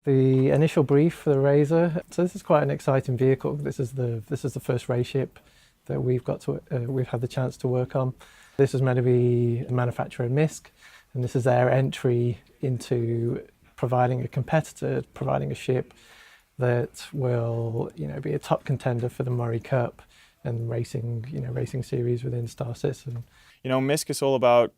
The initial brief for the Razor. So this is quite an exciting vehicle. This is the first race ship that we've had the chance to work on. This is meant to be manufacturer MISC, and this is their entry into providing a competitor, providing a ship that will, be a top contender for the Murray Cup and racing series within Star Citizen. MISC is all about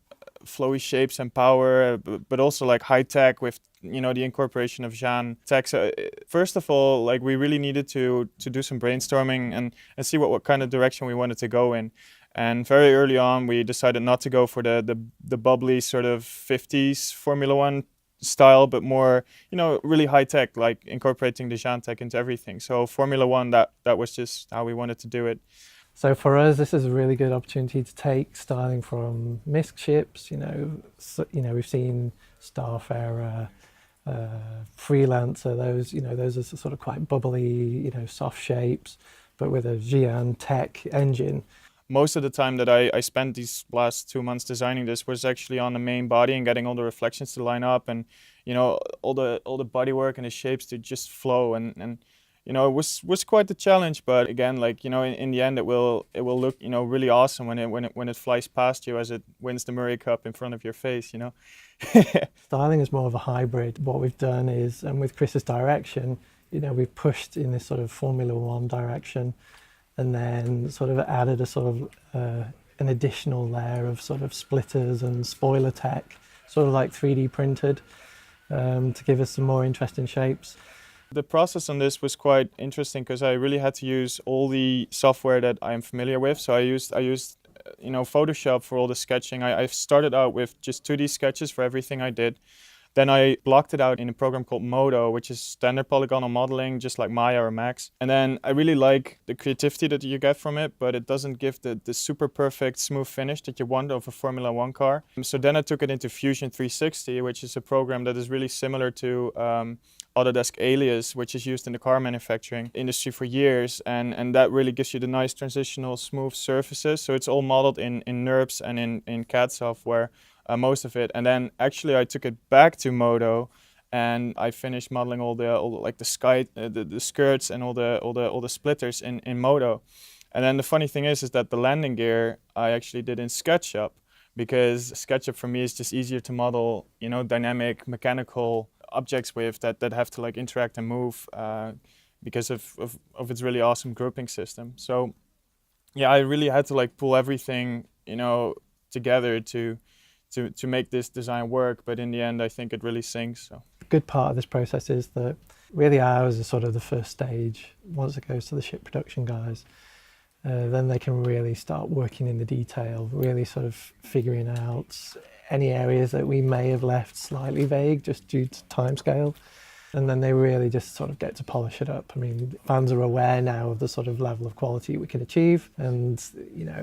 flowy shapes and power, but also like high tech with the incorporation of Jean tech. So first of all, like we really needed to do some brainstorming and see what kind of direction we wanted to go in. And very early on, we decided not to go for the bubbly sort of 50s Formula One style, but more, really high tech, like incorporating the Jean tech into everything. So Formula One, that was just how we wanted to do it. So for us, this is a really good opportunity to take styling from MISC ships. We've seen Starfarer, Freelancer. Those are sort of quite bubbly, soft shapes, but with a Xi'an tech engine. Most of the time that I spent these last 2 months designing this was actually on the main body and getting all the reflections to line up, and all the bodywork and the shapes to just flow, and it was quite the challenge. But again, like in the end, it will look really awesome when it flies past you as it wins the Murray Cup in front of your face. Styling is more of a hybrid. What we've done is, and with Chris's direction, we've pushed in this sort of Formula One direction, and then sort of added a sort of an additional layer of sort of splitters and spoiler tech, sort of like 3D printed, to give us some more interesting shapes. The process on this was quite interesting because I really had to use all the software that I'm familiar with. So I used Photoshop for all the sketching. I started out with just 2D sketches for everything I did. Then I blocked it out in a program called Modo, which is standard polygonal modeling, just like Maya or Max. And then I really like the creativity that you get from it, but it doesn't give the super perfect smooth finish that you want of a Formula One car. So then I took it into Fusion 360, which is a program that is really similar to Autodesk Alias, which is used in the car manufacturing industry for years, and that really gives you the nice transitional smooth surfaces. So it's all modeled in NURBS and in CAD software, most of it. And then actually I took it back to Modo, and I finished modeling all the sky, the skirts and all the splitters in Modo. And then the funny thing is that the landing gear I actually did in SketchUp, because SketchUp for me is just easier to model, dynamic mechanical objects with that have to like interact and move because of its really awesome grouping system. So yeah, I really had to like pull everything together to make this design work, but in the end I think it really syncs. So a good part of this process is that really ours is sort of the first stage. Once it goes to the ship production guys, then they can really start working in the detail, really sort of figuring out any areas that we may have left slightly vague just due to timescale. And then they really just sort of get to polish it up. I mean, fans are aware now of the sort of level of quality we can achieve, and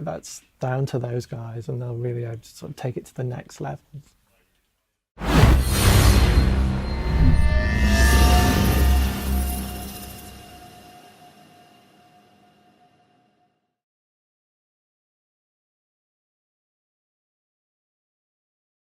that's down to those guys, and they'll really sort of take it to the next level.